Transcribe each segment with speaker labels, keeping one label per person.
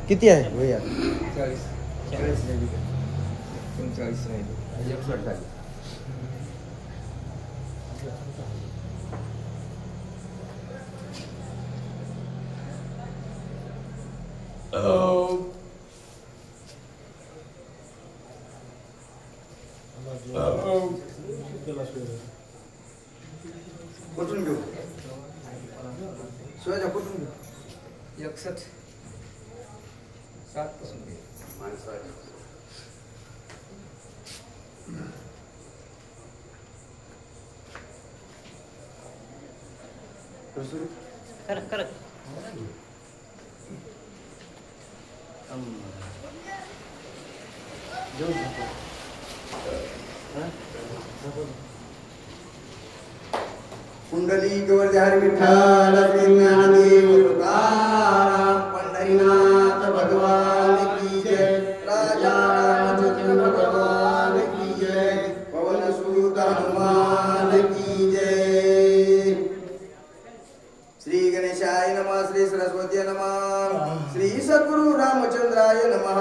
Speaker 1: किती आहे भैया?
Speaker 2: 40 नाही 39 नाही 61 झाली.
Speaker 1: कुठून घेऊ? सोयाच्या कुठून घेऊ?
Speaker 2: 61 7 पासून घे.
Speaker 3: कर
Speaker 1: कुंडली गवर्धे हरी विठ्ठल श्री ज्ञानदेव तुकाराम पंढरीनाथ भगवान की जय. राजा रामचंद्र भगवान की जय. पवन सुत हनुमान की जय. श्री गणेशाय नमः. श्री सरस्वती नमः. श्री सद्गुरु रामचंद्राय नमः.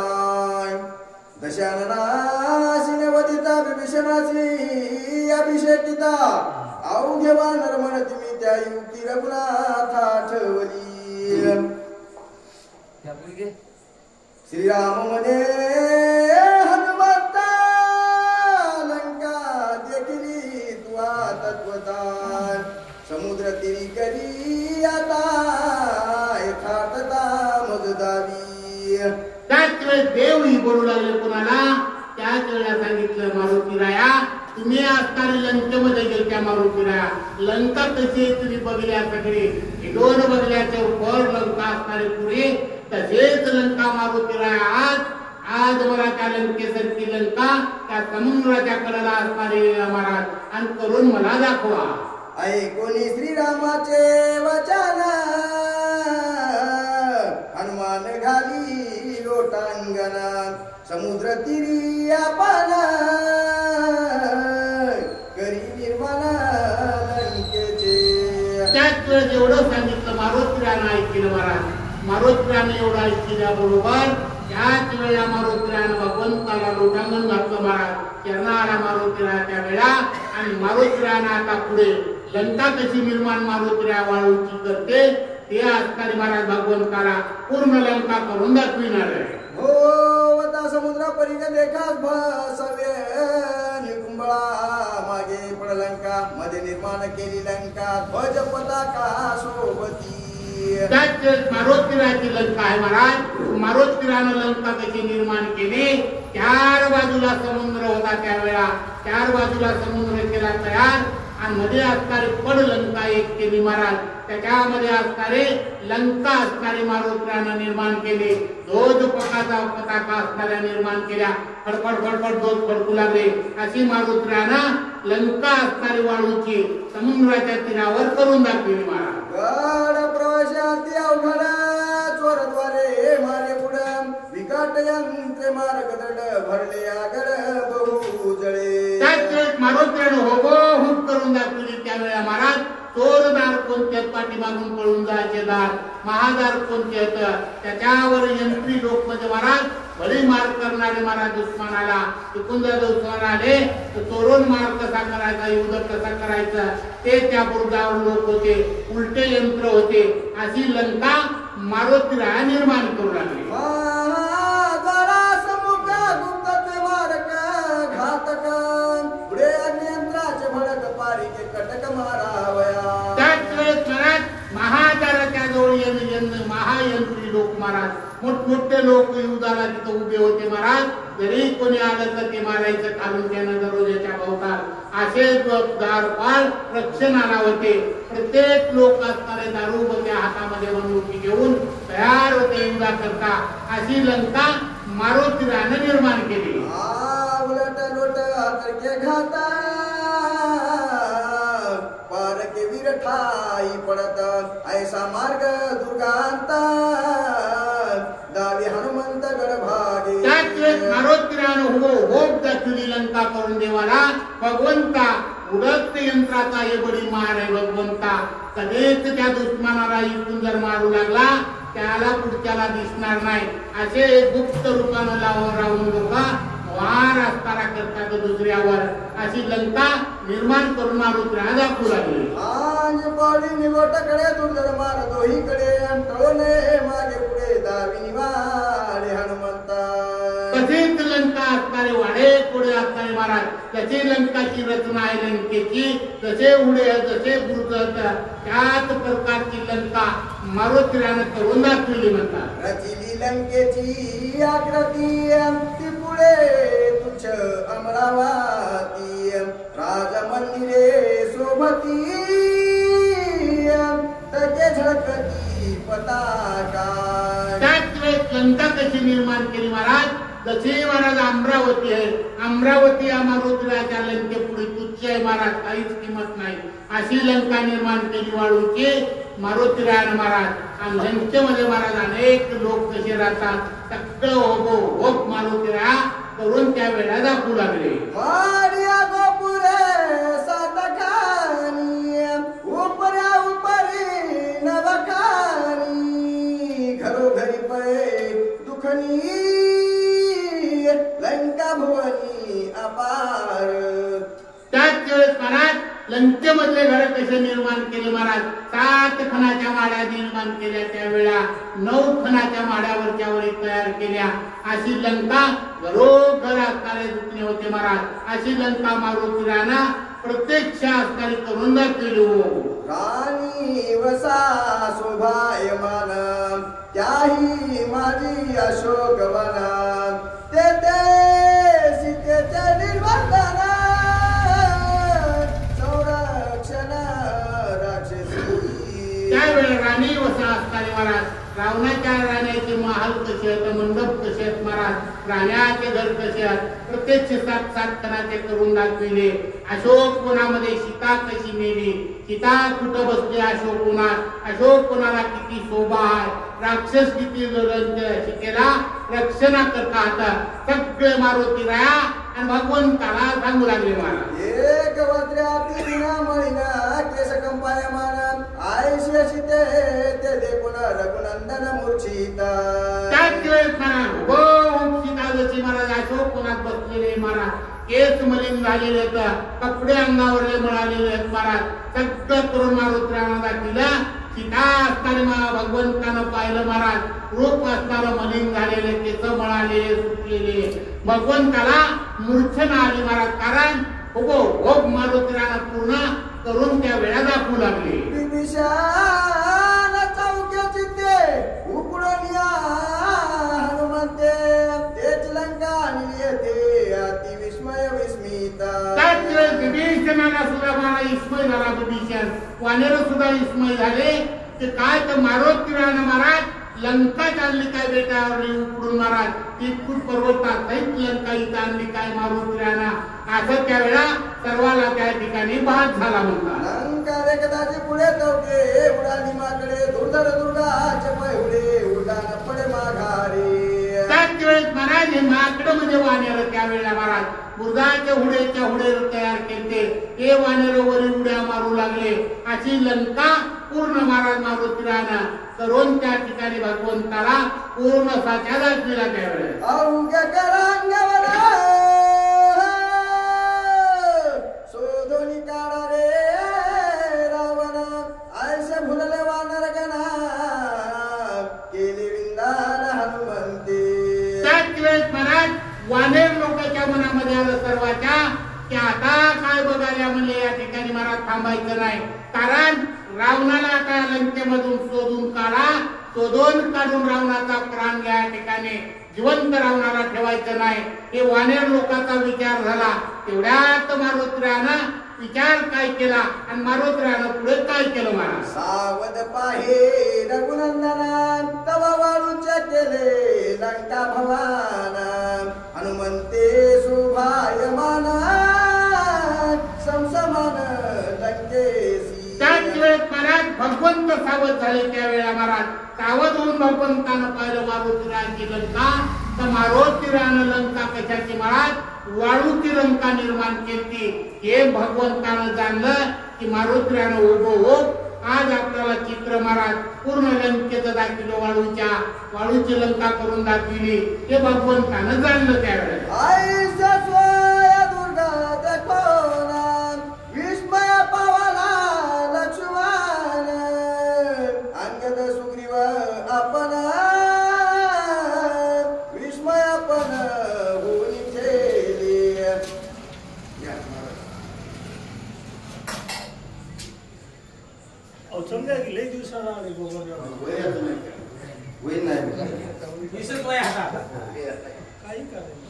Speaker 1: दशाननाशिनवदिता विभीषणाची अभिषेकिता अवघ्यवा नरमणती मी त्या युक्ती रघुनाथा ठवली. श्रीराम म्हणे हनुमंता लंका देखिली तुआ तत्वता समुद्र तिरी करी आता यथार्थता मज दावी.
Speaker 4: त्याच वेळेस देवही बोलू लागले कोणाला. त्याच वेळेला सांगितलं मारुतीराया तुम्ही असणारे लंकेमध्ये गेलत्या मारुतीराया. लंका कशी तुम्ही बघल्या सगळे दोन बघल्याचे वर लंका असणारे पुढे तसेच लंका मारुतीराया आज मला त्या लंकेसारखी लंका त्या समुद्राच्या कडेला असणारे महाराज आणि करून मला दाखवा.
Speaker 1: ऐकोनी श्रीरामाचे वचन हनुमान घाली लोटांगण समुद्र तिरी आपण करी निर्माण लंकेचे.
Speaker 4: त्याच वेळेस एवढं सांगितलं मारुतीरानं ऐकलं महाराज. मारुतीरानं एवढं ऐकल्याबरोबर त्याच वेळा मारुतीरानं भगवंताला लोटांगण घातलं महाराज. चरणाला मारुतीरा त्या वेळा आणि मारुतीरानं आता पुढे लंका कशी निर्माण मारुतीरा वाळूची करते ते असणारी महाराज भगवंताला पूर्ण लंका करून दाखविणार आहे.
Speaker 1: हो वता समुद्रा परिग देखास भसवे निकुंबळा मागे पडलंका मध्ये निर्माण केली लंका ध्वज पताका सोबती.
Speaker 4: त्याच मारुतीराची लंका आहे महाराज. मारुतीरानं लंका कशी निर्माण केली. 4 बाजूला समुद्र होता त्यावेळा. 4 बाजूला समुद्र केला तयार आणि मध्ये असणारी पड लंका एक केली महाराज. त्याच्यामध्ये असणारे लंका असणारी मारुतीरानं निर्माण केले. ध्वज पताका असणाऱ्या निर्माण केल्या. फडफड फडफड ध्वज फडकू लागले. अशी मारुतीरानं लंका असणारी वाळूची समुद्राच्या तीरावर करून दाखवली महाराज.
Speaker 1: गड प्रवाशाती अवघड चोरद्वारे मारे पुढं विकट यंत्रे मार्ग दड भरले आगड बहु जळे.
Speaker 4: त्याच मारुतीरानं हुबहूब करून दाखवली त्यावेळेला महाराज. चोरदार कोणते पाठीमागून पळून जायचे दार महादार कोणते होतं त्याच्यावर यंत्री लोक म्हणजे महाराज भले मार करणारे महाराज दुश्मनाला चुकून जर दुश्मन आले तर चोरून मार कसा करायचा युद्ध कसा करायचा ते त्या बुरुजावर लोक होते. उलटे यंत्र होते. अशी लंका मारुतीराया निर्माण करू लागली. त्याच वेळेस महाराज महादाराच्या जवळ महायंत्री लोक महाराज मोठमोठे लोक युद्धाला तिथं उभे होते महाराज. जरी कोणी आलं तर ते मारायचं खालून त्यानं दरवाजाच्या भोवताल असे दारपाल रक्षणाला होते. प्रत्येक लोक असणारे दारू बंद्या हातामध्ये बंदुकी घेऊन तयार होते युद्धा करता. अशी लंका मारुतीरानं निर्माण केली.
Speaker 1: उलट लोट तर्के घाता पारके विरठाई पडत ऐसा मार्ग दुर्गांता दावी हनुमंत गडभागे.
Speaker 4: त्याच वेळेस मारुतीरानं होप दाखवली लंका करून देवाला. भगवंता उडत यंत्राचा हे बडी मार आहे भगवंता. कधीच त्या दुश्मनाला इथून जर मारू लागला त्याला पुढच्याला दिसणार नाही असे गुप्त रूपानं राहून लोक वार असताना करतात दुसऱ्यावर अशी लंका निर्माण करून मारुतीला दाखवू लागली.
Speaker 1: आज पाडी निवटकडे दुर्धर मार दोहीकडे टळणे मागे पुढे दावी निवाडे हनुमंता.
Speaker 4: तसेच लंका असणारे वाडे पुढे असणारे महाराज त्याची लंकाची रचना आहे लंकेची. जसे उडे जसे बुरुज त्याच प्रकारची लंका मारुतीरानं करून दाखवली म्हणतात.
Speaker 1: रचिली लंकेची आकृती ती पुढे तुझ अमरावती राजमंदिरे शोभती तके झळकती पताका.
Speaker 4: त्याच वेळेस लंका कशी निर्माण केली महाराज. जसे महाराज अमरावती आहे अमरावती या मारुतीराच्या लंके पुढे तुच्छ आहे महाराज काहीच किंमत नाही अशी लंका निर्माण केली वाळूची मारुतीरायण महाराज. आणि लंकेमध्ये महाराज अनेक लोक कसे राहतात सगळं होप मारुतीरा करून त्या वेळा दाखवू लागले.
Speaker 1: मारिया गोपुरे सातखानी उपऱ्या उपरी नवखानी घरोघरी पळे दुखनी लंका भुवनी अपार.
Speaker 4: त्याच वेळेस महाराज लंकेमधले घर कसे निर्माण केले महाराज. 7 खणाच्या माड्या निर्माण केल्या त्यावेळा 9 खणाच्या माड्यावरच्या वरी तयार केल्या. अशी लंका घरोघर असणारे दुखणे होते महाराज. अशी लंका मारुतीरानं प्रत्यक्ष असणारी करून दाखवली.
Speaker 1: राणी वसा शोभायमान त्याही माझी अशोकवन ते सीतेचे निर्वर्धन संरक्षण राक्षसी.
Speaker 4: त्यावेळेला राणी वसा असणारे महाराज रावणाच्या राण्याचे महाल कसे आहेत मंडप कसे आहेत महाराज राण्याचे घर कसे आहेत प्रत्यक्ष 7 खणाचे करून दाखविले. अशोक वनामध्ये सीता कशी नेली सीता कुठं बसली अशोक वनात अशोक वनाला किती शोभा आहे राक्षस किती सीतेला रक्षणा करता आता सगळे मारुती राया आणि भगवंताला सांगू लागले महाराज.
Speaker 1: एक वज्र्याती विनामळीना केस कंपायमान आयशे सीते ते देखून रघुनंदन मूर्छिता.
Speaker 4: त्याच वेळेस महाराज सीता जशी महाराज अशोक वनात बसलेले महाराज केस मलिन झालेले आहेत कपडे अंगावरले मिळालेले आहेत महाराज सगळं करून मारुतीरानं दाखविलं. सीता असणारे भगवंतानं पाहिलं महाराज रूप असणारं मलिन झालेले केस मळालेले सुटलेले भगवंताला मूर्छना आली महाराज. कारण हो मारुतीरानं पूर्ण करून त्या वेळा दाखवू लागले.
Speaker 1: विभीषण चौक्याची ते उपडून या हनुमंते तेच लंका नियते अति विस्मय विस्मिता.
Speaker 4: त्याच वेळेस विभीषणाला सुद्धा मला विस्मय झाला. विभीषण वानेर सुद्धा विस्मय झाले की काय तर मारुतीरानं महाराज लंका चालली काय बेटावर उपडून महाराज ती खूप पर्वतात सहित लंका इथं आणली काय मारुतीरानं असं त्यावेळा सर्वाला त्या ठिकाणी भात झाला म्हणतात.
Speaker 1: लंका देखताची पुढे तवके उडाली माकडे दुर्धर दुर्गाचे पहुडे उडान पडे माघारी.
Speaker 4: त्याच वेळेस महाराज हे माकडं म्हणजे वानेर त्यावेळेला महाराज बुर्जाच्या हुडेच्या हुडे तयार केले हे वानेर वरी उड्या मारू लागले. अशी लंका पूर्ण महाराज मारुतीरानं करून त्या ठिकाणी भगवंताला पूर्ण साच्या दाखविला त्यावेळेस.
Speaker 1: अवघ्या करांगवर शोधोनी काढा रे रावण आयसे भुलले वानर गणा केले विंदान हनुमंते.
Speaker 4: त्याच वेळेस महाराज वानेर लोकांच्या मनामध्ये आलं सर्वाच्या की आता काय बघायला म्हणले या ठिकाणी महाराज थांबायचं नाही. कारण रावणाला आता लंकेमधून शोधून काढून रावणाचा प्राण घ्या ठिकाणी जिवंत रावणाला ठेवायचं नाही. हे वानेर लोकांचा विचार झाला. तेवढ्यात मारुतीरानं विचार काय केला आणि मारुतीरानं पुढे काय केलं महाराज.
Speaker 1: सावध पाहे रघुनंदन तव वाळूचे केले लंका भवान हनुमंते शोभायमान समसमान लंकेसी.
Speaker 4: त्याच वेळेस महाराज भगवंत सावध झाले त्यावेळेला महाराज सावध होऊन भगवंतानं पाहिलं मारुतीराची लंका तर मारुतीरानं लंका कशाची महाराज वाळूची लंका निर्माण केली. हे भगवंतानं जाणलं की मारुतीरानं उभं आज आपल्याला चित्र महाराज पूर्ण लंकेचं दाखविलं, वाळूची लंका करून दाखविली. हे भगवंतानं जाणलं त्यावेळेला.
Speaker 1: आई सत्वया दुर्गा देखोना विस्मय पावला लक्ष्मण अंगद सुग्रीव आपण विस्मय आपण होऊन ठेली.
Speaker 3: समजा की लई दिवसाला आले
Speaker 1: होईल नाही
Speaker 3: दिसत वय आता काही करायचं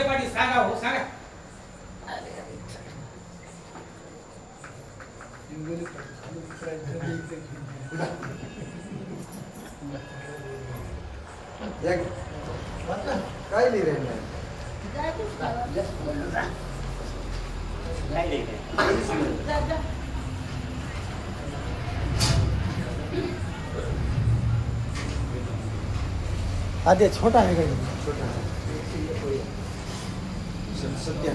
Speaker 3: पाठी सांगा हो सांगा.
Speaker 1: काय लिहिले आधी छोटा आहे का छोटा सध्या